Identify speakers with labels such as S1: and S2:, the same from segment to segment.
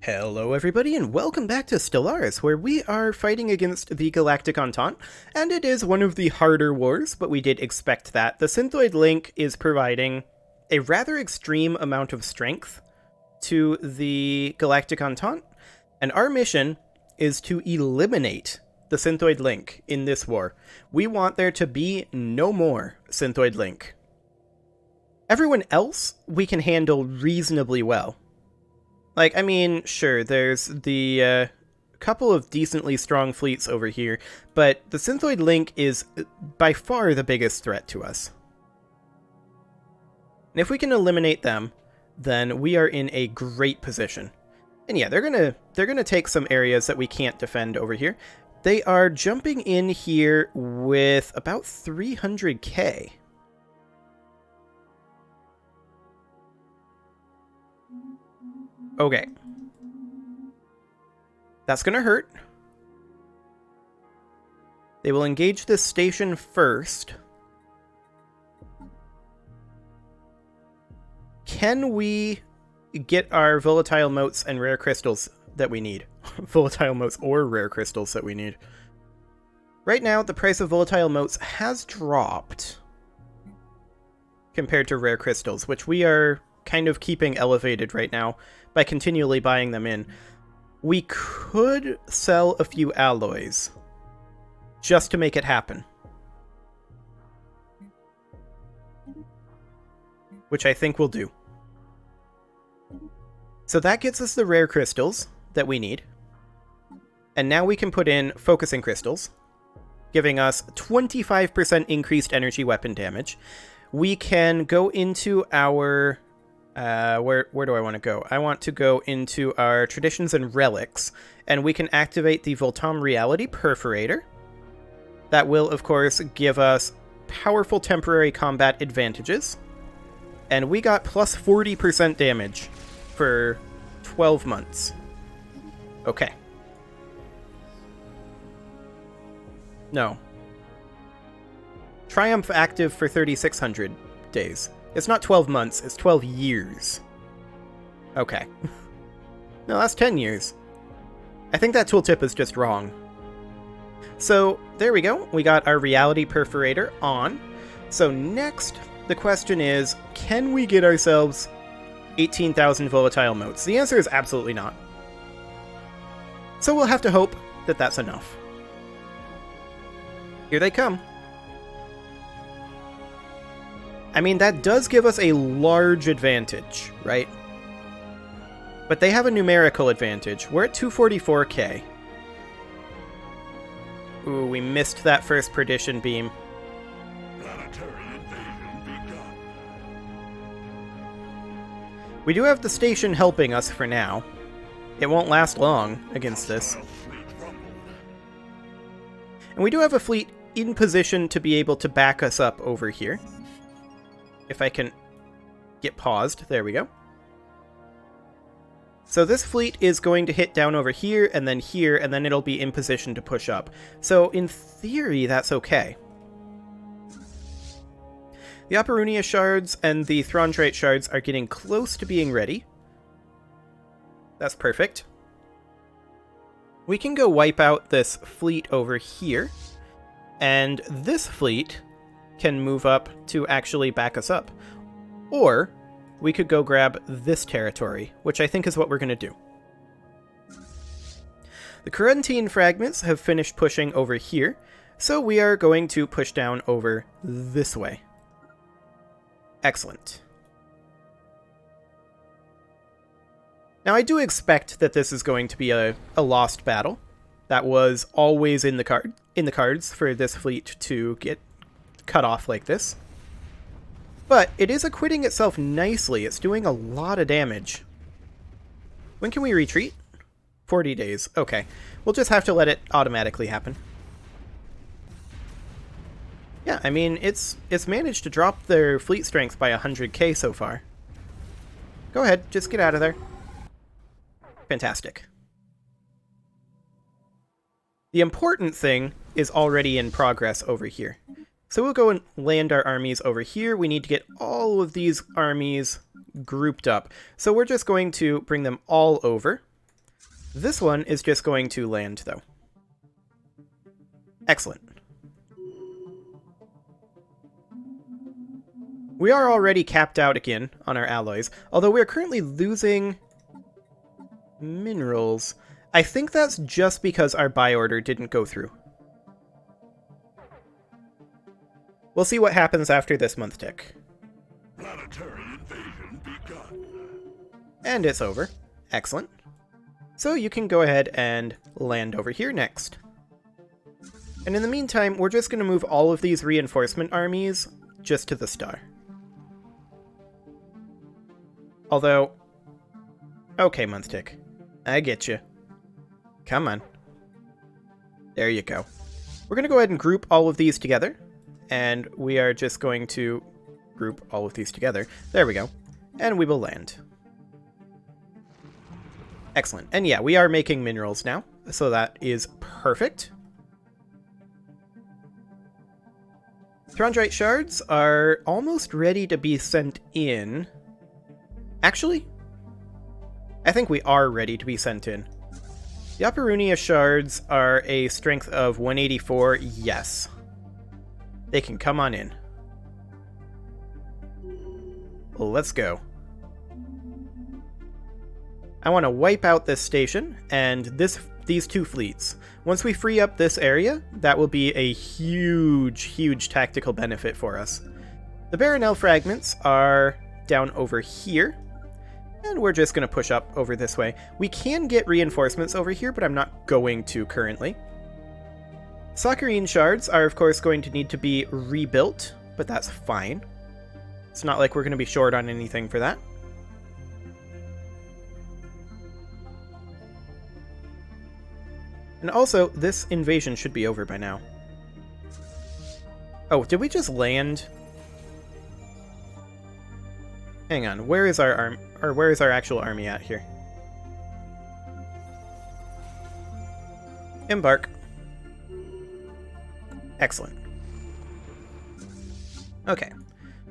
S1: Hello everybody and welcome back to Stellaris, where we are fighting against the Galactic Entente, and it is one of the harder wars, but we did expect that. The Synthoid Link is providing a rather extreme amount of strength to the Galactic Entente, and our mission is to eliminate the Synthoid Link in this war. We want there to be no more Synthoid Link. Everyone else we can handle reasonably well. Like, I mean, sure, there's the couple of decently strong fleets over here, but the Synthoid Link is by far the biggest threat to us. And if we can eliminate them, then we are in a great position. And yeah, they're gonna take some areas that we can't defend over here. They are jumping in here with about 300k. Okay. That's gonna hurt. They will engage this station first. Can we get our volatile motes and rare crystals that we need? Volatile motes or rare crystals that we need. Right now, the price of volatile motes has dropped compared to rare crystals, which we are kind of keeping elevated right now by continually buying them in. We could sell a few alloys just to make it happen, which I think we'll do. So that gets us the rare crystals that we need, and now we can put in focusing crystals, giving us 25% increased energy weapon damage. We can go into our where do I want to go? I want to go into our Traditions and Relics, and we can activate the Voltam Reality Perforator. That will, of course, give us powerful temporary combat advantages. And we got plus 40% damage for 12 months. Okay. No. Triumph active for 3,600 days. It's not 12 months, it's 12 years. Okay. No, that's 10 years. I think that tooltip is just wrong. So, there we go. We got our Reality Perforator on. So next, the question is, can we get ourselves 18,000 volatile motes? The answer is absolutely not. So we'll have to hope that that's enough. Here they come. I mean, that does give us a large advantage, right? But they have a numerical advantage. We're at 244k. Ooh, we missed that first perdition beam. We do have the station helping us for now. It won't last long against this. And we do have a fleet in position to be able to back us up over here. If I can get paused. There we go. So this fleet is going to hit down over here, and then it'll be in position to push up. So in theory, that's okay. The Operunia shards and the Throntrite shards are getting close to being ready. That's perfect. We can go wipe out this fleet over here, and this fleet can move up to actually back us up. Or we could go grab this territory, which I think is what we're going to do. The Corentine fragments have finished pushing over here, so we are going to push down over this way. Excellent. Now I do expect that this is going to be a lost battle. That was always in the cards for this fleet to get cut off like this. But it is acquitting itself nicely. It's doing a lot of damage. When can we retreat? 40 days. Okay. We'll just have to let it automatically happen. Yeah, I mean, it's managed to drop their fleet strength by 100k so far. Go ahead, just get out of there. Fantastic. The important thing is already in progress over here. So we'll go and land our armies over here. We need to get all of these armies grouped up. So we're just going to bring them all over. This one is just going to land, though. Excellent. We are already capped out again on our alloys, although we are currently losing minerals. I think that's just because our buy order didn't go through. We'll see what happens after this month tick.
S2: Planetary invasion begun.
S1: And it's over. Excellent. So you can go ahead and land over here next. And in the meantime, we're just going to move all of these reinforcement armies just to the star. Although, okay, month tick, I get you. Come on. There you go. We're going to go ahead and group all of these together. And we are just going to group all of these together. There we go. And we will land. Excellent. And yeah, we are making minerals now. So that is perfect. Throndrate shards are almost ready to be sent in. Actually, I think we are ready to be sent in. The Operunia shards are a strength of 184. Yes. They can come on in. Let's go. I want to wipe out this station and these two fleets. Once we free up this area, that will be a huge, huge tactical benefit for us. The Baronel fragments are down over here. And we're just going to push up over this way. We can get reinforcements over here, but I'm not going to currently. Saccharine shards are, of course, going to need to be rebuilt, but that's fine. It's not like we're going to be short on anything for that. And also, this invasion should be over by now. Oh, did we just land? Hang on, where is our where is our actual army at here? Embark. Excellent. Okay.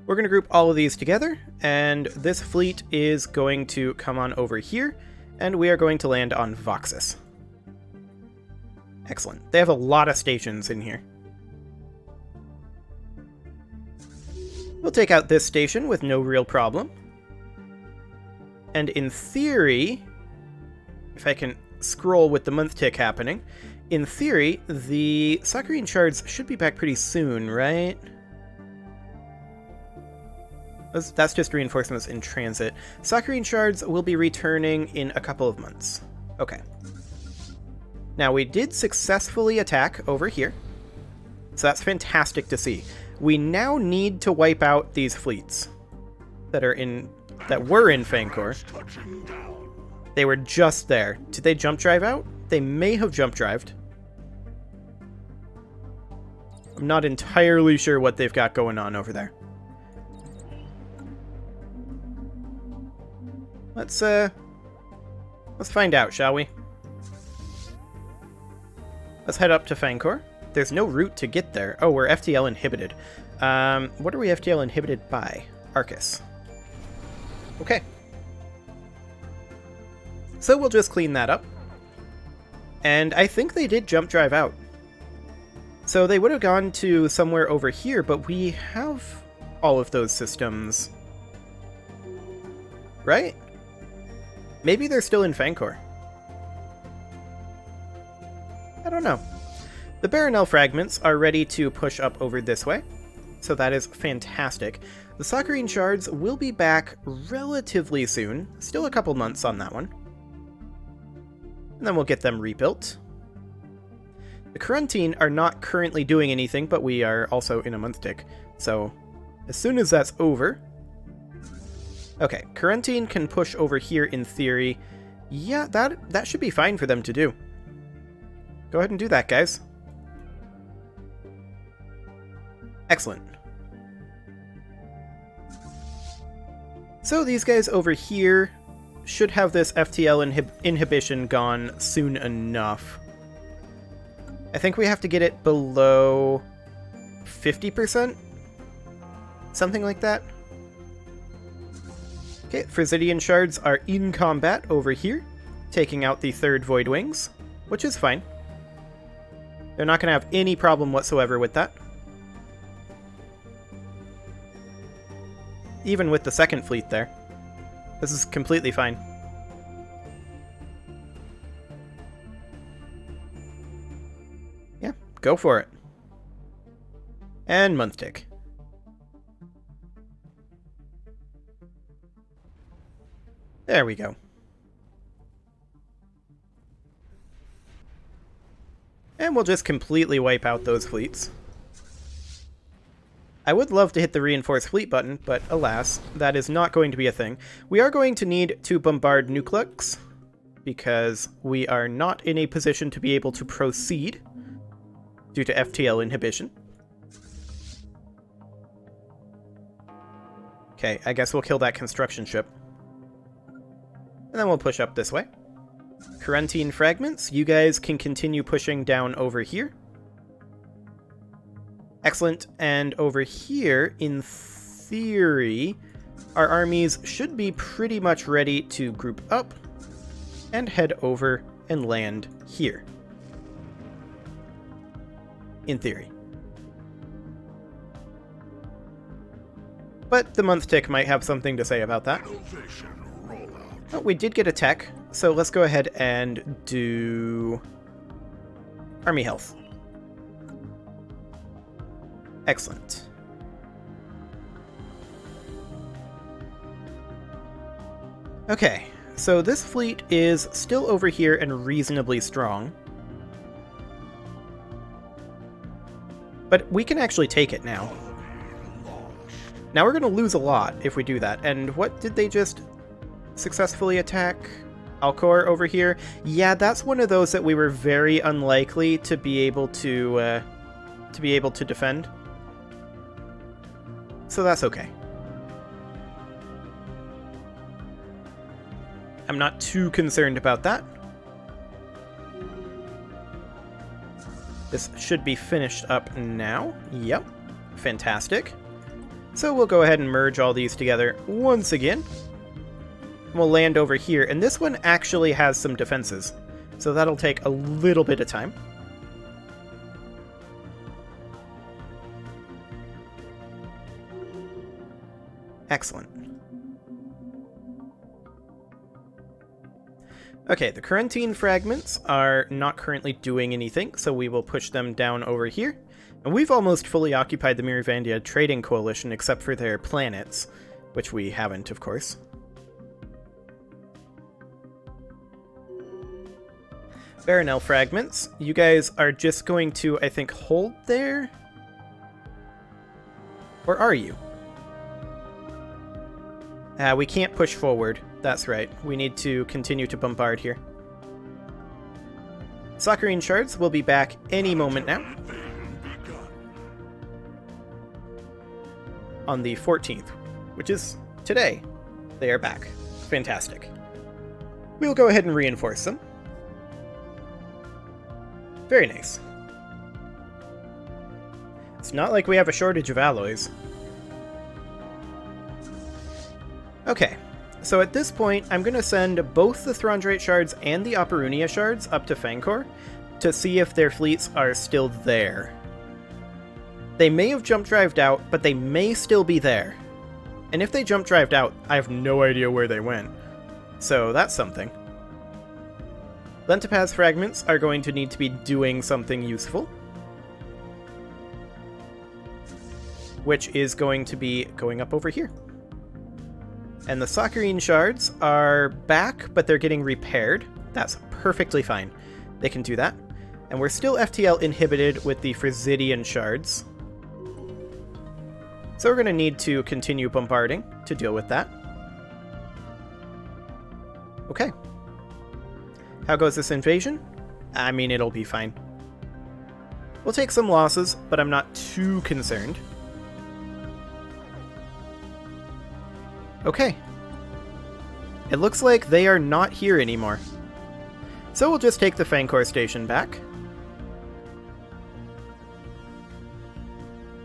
S1: We're going to group all of these together, and this fleet is going to come on over here, and we are going to land on Voxus. Excellent. They have a lot of stations in here. We'll take out this station with no real problem. And in theory, if I can scroll with the month tick happening, in theory, the Saccharine shards should be back pretty soon, right? That's just reinforcements in transit. Saccharine shards will be returning in a couple of months. Okay. Now, we did successfully attack over here, so that's fantastic to see. We now need to wipe out these fleets that were in Fangor. They were just there. Did they jump drive out? They may have jump drived. I'm not entirely sure what they've got going on over there. Let's find out, shall we? Let's head up to Fangor. There's no route to get there. Oh, we're FTL inhibited. What are we FTL inhibited by? Arcus. Okay. So we'll just clean that up. And I think they did jump drive out. So they would have gone to somewhere over here, but we have all of those systems. Right? Maybe they're still in Fangor. I don't know. The Baronel fragments are ready to push up over this way, so that is fantastic. The Saccharine shards will be back relatively soon, still a couple months on that one. And then we'll get them rebuilt. The Coruntine are not currently doing anything, but we are also in a month tick, so as soon as that's over... Okay, Coruntine can push over here in theory. Yeah, that should be fine for them to do. Go ahead and do that, guys. Excellent. So these guys over here should have this FTL inhibition gone soon enough. I think we have to get it below 50%? Something like that. Okay, Frisidian shards are in combat over here. taking out the third Void Wings, which is fine. They're not going to have any problem whatsoever with that. Even with the second fleet there. This is completely fine. Yeah, go for it. And month tick. There we go. And we'll just completely wipe out those fleets. I would love to hit the reinforce fleet button, but alas, that is not going to be a thing. We are going to need to bombard Nuclex, because we are not in a position to be able to proceed due to FTL inhibition. Okay, I guess we'll kill that construction ship. And then we'll push up this way. Quarantine fragments, you guys can continue pushing down over here. Excellent, and over here, in theory, our armies should be pretty much ready to group up and head over and land here. In theory. But the month tick might have something to say about that. Oh, we did get a tech, so let's go ahead and do army health. Excellent. Okay, so this fleet is still over here and reasonably strong. But we can actually take it now. Now we're going to lose a lot if we do that. And what did they just successfully attack? Alcor over here? Yeah, that's one of those that we were very unlikely to be able to defend. So that's okay. I'm not too concerned about that. This should be finished up now. Yep. Fantastic. So we'll go ahead and merge all these together once again. We'll land over here, and this one actually has some defenses. So that'll take a little bit of time. Excellent. Okay, the quarantine fragments are not currently doing anything, so we will push them down over here. And we've almost fully occupied the Mirivandia Trading Coalition, except for their planets, which we haven't, of course. Baronel fragments, you guys are just going to, I think, hold there? Or are you? We can't push forward. That's right. We need to continue to bombard here. Saccharine shards will be back any moment now. On the 14th, which is today, they are back. Fantastic. We'll go ahead and reinforce them. Very nice. It's not like we have a shortage of alloys. Okay, so at this point, I'm going to send both the Throndrate shards and the Operunia shards up to Fangkor to see if their fleets are still there. They may have jump-drived out, but they may still be there. And if they jump-drived out, I have no idea where they went. So that's something. Lentipaz fragments are going to need to be doing something useful. Which is going to be going up over here. And the Saccharine shards are back, but they're getting repaired. That's perfectly fine. They can do that. And we're still FTL inhibited with the Frisidian shards. So we're going to need to continue bombarding to deal with that. Okay. How goes this invasion? I mean, it'll be fine. We'll take some losses, but I'm not too concerned. Okay. It looks like they are not here anymore. So we'll just take the Fangkor station back.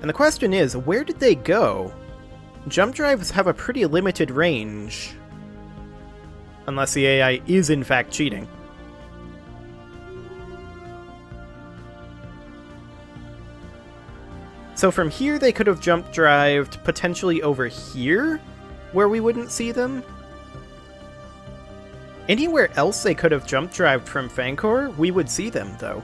S1: And the question is, where did they go? Jump drives have a pretty limited range. Unless the AI is in fact cheating. So from here they could have jump drived potentially over here, where we wouldn't see them. Anywhere else they could have jump drived from Fancor, we would see them, though.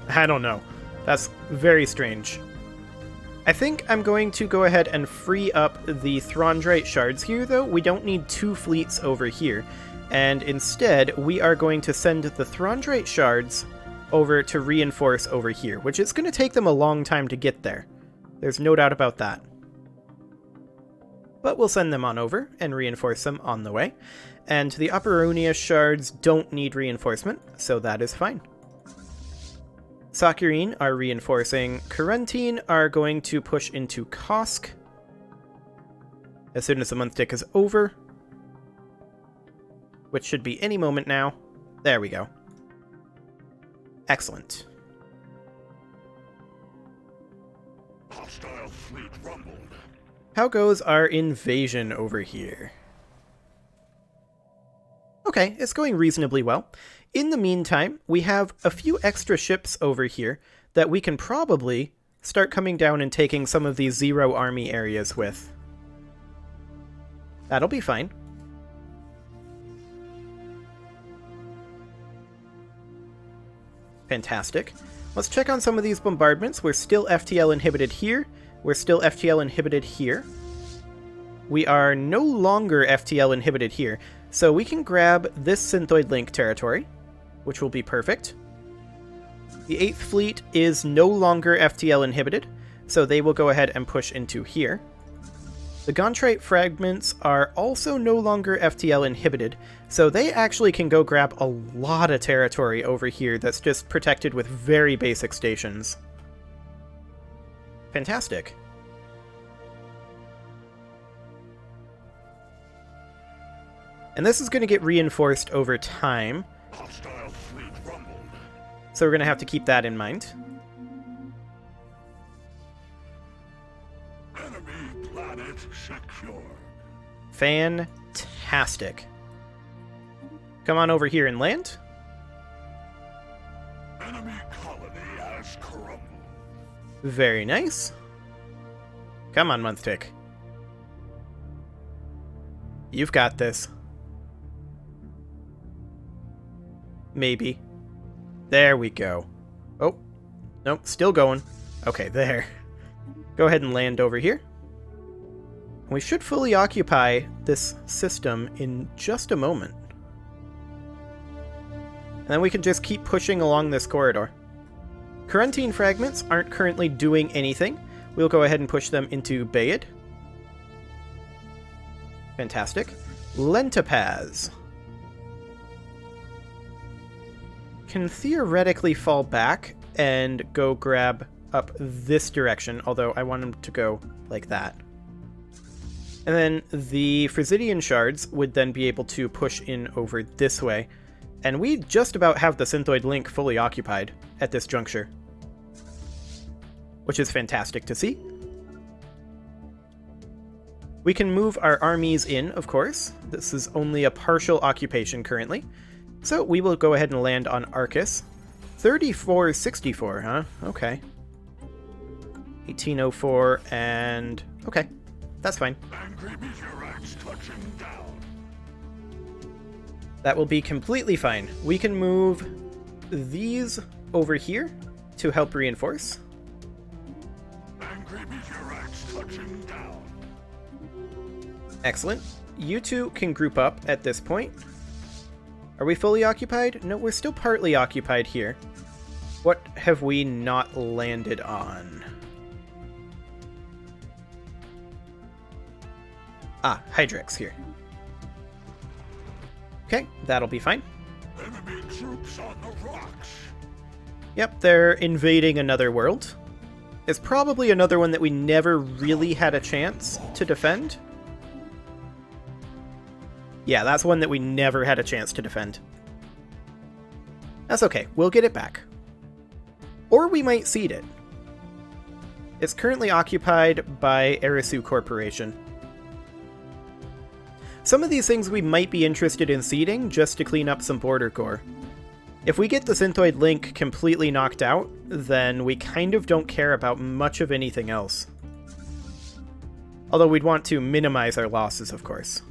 S1: I don't know. That's very strange. I think I'm going to go ahead and free up the Throndrate shards here, though. We don't need 2 fleets over here. And instead, we are going to send the Throndrate shards over to reinforce over here, which is going to take them a long time to get there. There's no doubt about that. But we'll send them on over and reinforce them on the way. And the Upper Onia shards don't need reinforcement, so that is fine. Sakurine are reinforcing. Kurentine are going to push into Kosk as soon as the month tick is over, which should be any moment now. There we go. Excellent.
S2: Hostile fleet rumbled.
S1: How goes our invasion over here? Okay, it's going reasonably well. In the meantime, we have a few extra ships over here that we can probably start coming down and taking some of these zero army areas with. That'll be fine. Fantastic. Let's check on some of these bombardments. We're still FTL inhibited here. We're still FTL inhibited here. We are no longer FTL inhibited here, so we can grab this Synthoid Link territory, which will be perfect. The 8th Fleet is no longer FTL inhibited, so they will go ahead and push into here. The Gontrite fragments are also no longer FTL inhibited, so they actually can go grab a lot of territory over here that's just protected with very basic stations. Fantastic. And this is going to get reinforced over time,
S2: Hostile fleet rumbled.
S1: so we're going to have to keep that in mind.
S2: Enemy planet secure.
S1: Fantastic. Come on over here and land.
S2: Enemy colony has crumbled.
S1: Very nice. Come on, month tick. You've got this. Maybe. There we go. Oh. Nope, still going. Okay, there. Go ahead and land over here. We should fully occupy this system in just a moment. And then we can just keep pushing along this corridor. Kurentine fragments aren't currently doing anything. We'll go ahead and push them into Bayid. Fantastic. Lentipaz can theoretically fall back and go grab up this direction, although I want him to go like that. And then the Frisidian shards would then be able to push in over this way. And we just about have the Synthoid Link fully occupied at this juncture, which is fantastic to see. We can move our armies in, of course. This is only a partial occupation currently. So we will go ahead and land on Arcus. 3464, huh? Okay. 1804 and... okay, that's fine.
S2: Angry meteorites touching down.
S1: That will be completely fine. We can move these over here to help reinforce.
S2: Angry meteorites touching down.
S1: Excellent. You two can group up at this point. Are we fully occupied? No, we're still partly occupied here. What have we not landed on? Ah, Hydrix here. Okay, that'll be fine.
S2: Enemy troops on the rocks.
S1: Yep, they're invading another world. It's probably another one that we never really had a chance to defend. Yeah, that's one that we never had a chance to defend. That's okay, we'll get it back. Or we might cede it. It's currently occupied by Erisu Corporation. Some of these things we might be interested in seeding just to clean up some border core. If we get the Synthoid link completely knocked out, then we kind of don't care about much of anything else. Although we'd want to minimize our losses, of course.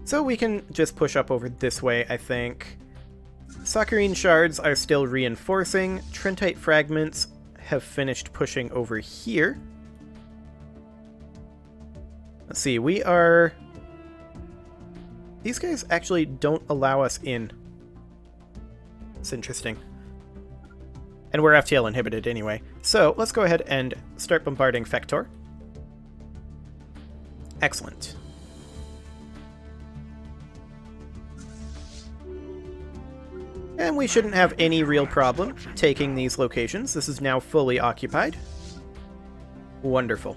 S1: So we can just push up over this way, I think. Saccharine shards are still reinforcing. Trentite fragments have finished pushing over here. Let's see, we are... These guys actually don't allow us in. It's interesting. And we're FTL inhibited anyway. So let's go ahead and start bombarding Fektor. Excellent. And we shouldn't have any real problem taking these locations. This is now fully occupied. Wonderful.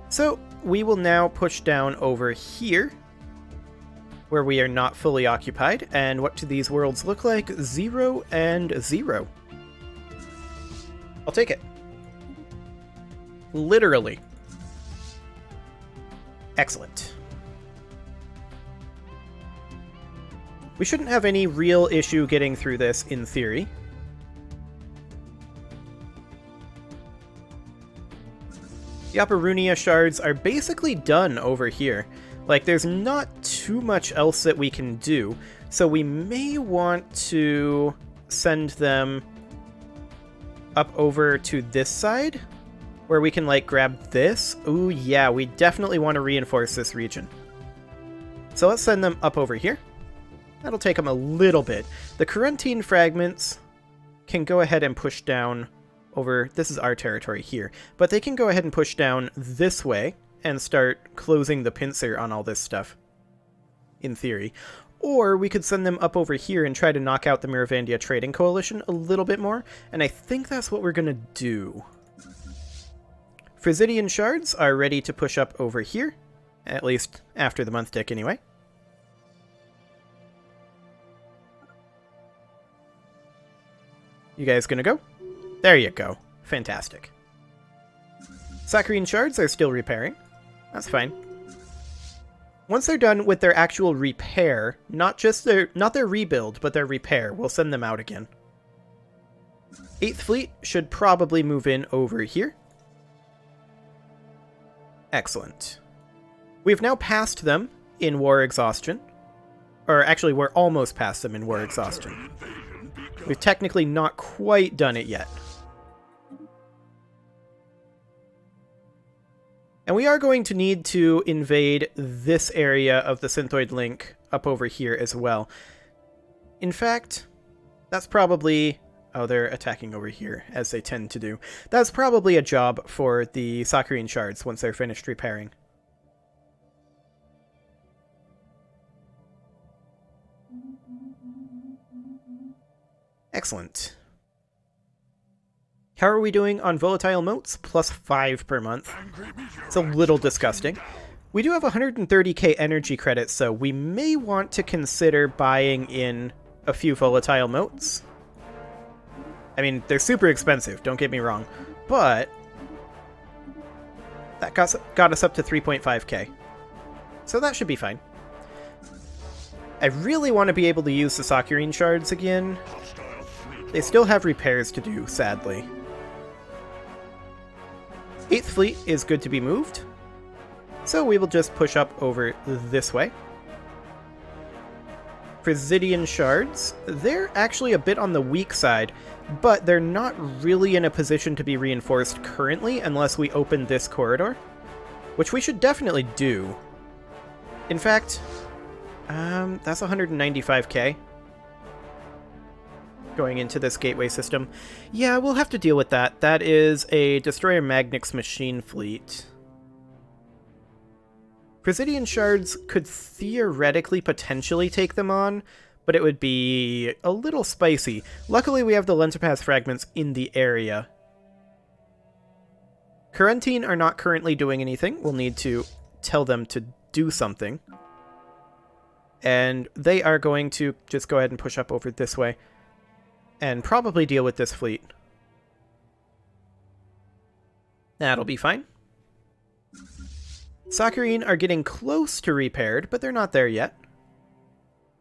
S1: So we will now push down over here, where we are not fully occupied. And what do these worlds look like? 0 and 0. I'll take it. Literally. Excellent. We shouldn't have any real issue getting through this, in theory. The Operunia shards are basically done over here. Like, there's not too much else that we can do, so we may want to send them up over to this side, where we can, like, grab this. Ooh, yeah, we definitely want to reinforce this region. So let's send them up over here. That'll take them a little bit. The Corentine fragments can go ahead and push down over... This is our territory here. But they can go ahead and push down this way and start closing the pincer on all this stuff, in theory. Or we could send them up over here and try to knock out the Miravandia Trading Coalition a little bit more. And I think that's what we're going to do. Frisidian shards are ready to push up over here. At least after the month tick, anyway. You guys gonna go? There you go. Fantastic. Saccharine shards are still repairing. That's fine. Once they're done with their actual repair, not their rebuild, but their repair, we'll send them out again. 8th Fleet should probably move in over here. Excellent. We've now passed them in war exhaustion. Or actually, we're almost past them in war exhaustion. We've technically not quite done it yet. And we are going to need to invade this area of the Synthoid link up over here as well. In fact, that's probably... Oh, they're attacking over here, as they tend to do. That's probably a job for the Saccharine shards once they're finished repairing. Excellent. How are we doing on volatile motes? +5 per month. It's a little disgusting. We do have 130k energy credits, so we may want to consider buying in a few volatile motes. I mean, they're super expensive, don't get me wrong, but that got us up to 3.5k. So that should be fine. I really want to be able to use the Saccharine shards again. They still have repairs to do, sadly. 8th Fleet is good to be moved, so we will just push up over this way. Presidian shards, they're actually a bit on the weak side, but they're not really in a position to be reinforced currently unless we open this corridor, which we should definitely do. In fact, that's 195k. Going into this gateway system. Yeah, we'll have to deal with that. That is a Destroyer Magnix machine fleet. Presidian shards could theoretically potentially take them on, but it would be a little spicy. Luckily, we have the Lentipath fragments in the area. Corentine are not currently doing anything. We'll need to tell them to do something. And they are going to just go ahead and push up over this way. And probably deal with this fleet. That'll be fine. Saccharine are getting close to repaired, but they're not there yet.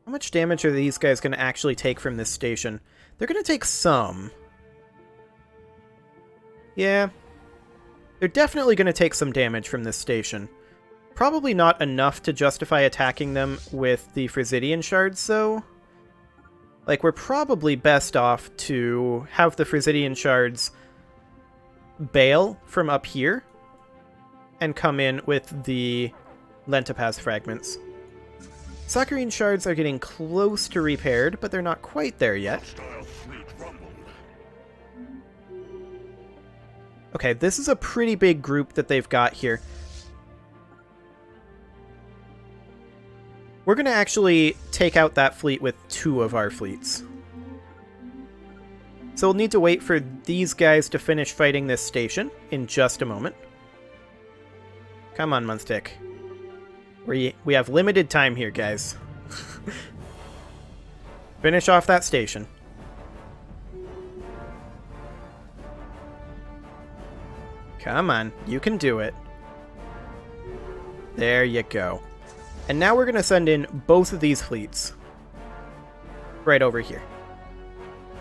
S1: How much damage are these guys going to actually take from this station? They're going to take some. Yeah. They're definitely going to take some damage from this station. Probably not enough to justify attacking them with the Frisidian shards, though. Like, we're probably best off to have the Frisidian shards bail from up here and come in with the Lentopaz fragments. Saccharine shards are getting close to repaired, but they're not quite there yet. Okay, this is a pretty big group that they've got here. We're going to actually take out that fleet with 2 of our fleets. So we'll need to wait for these guys to finish fighting this station in just a moment. Come on, Munstick. We have limited time here, guys. Finish off that station. Come on, you can do it. There you go. And now we're going to send in both of these fleets. Right over here.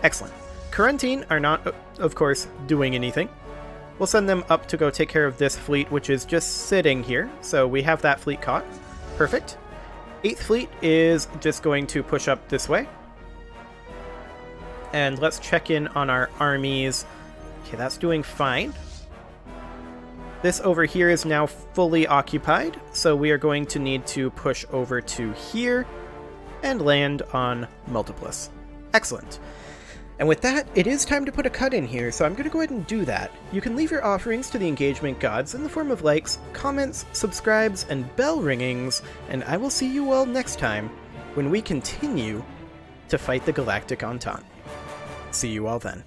S1: Excellent. Quarantine are not, of course, doing anything. We'll send them up to go take care of this fleet, which is just sitting here. So we have that fleet caught. Perfect. 8th fleet is just going to push up this way. And let's check in on our armies. Okay, that's doing fine. This over here is now fully occupied, so we are going to need to push over to here and land on Multiplus. Excellent. And with that, it is time to put a cut in here, so I'm going to go ahead and do that. You can leave your offerings to the engagement gods in the form of likes, comments, subscribes, and bell ringings, and I will see you all next time when we continue to fight the Galactic Entente. See you all then.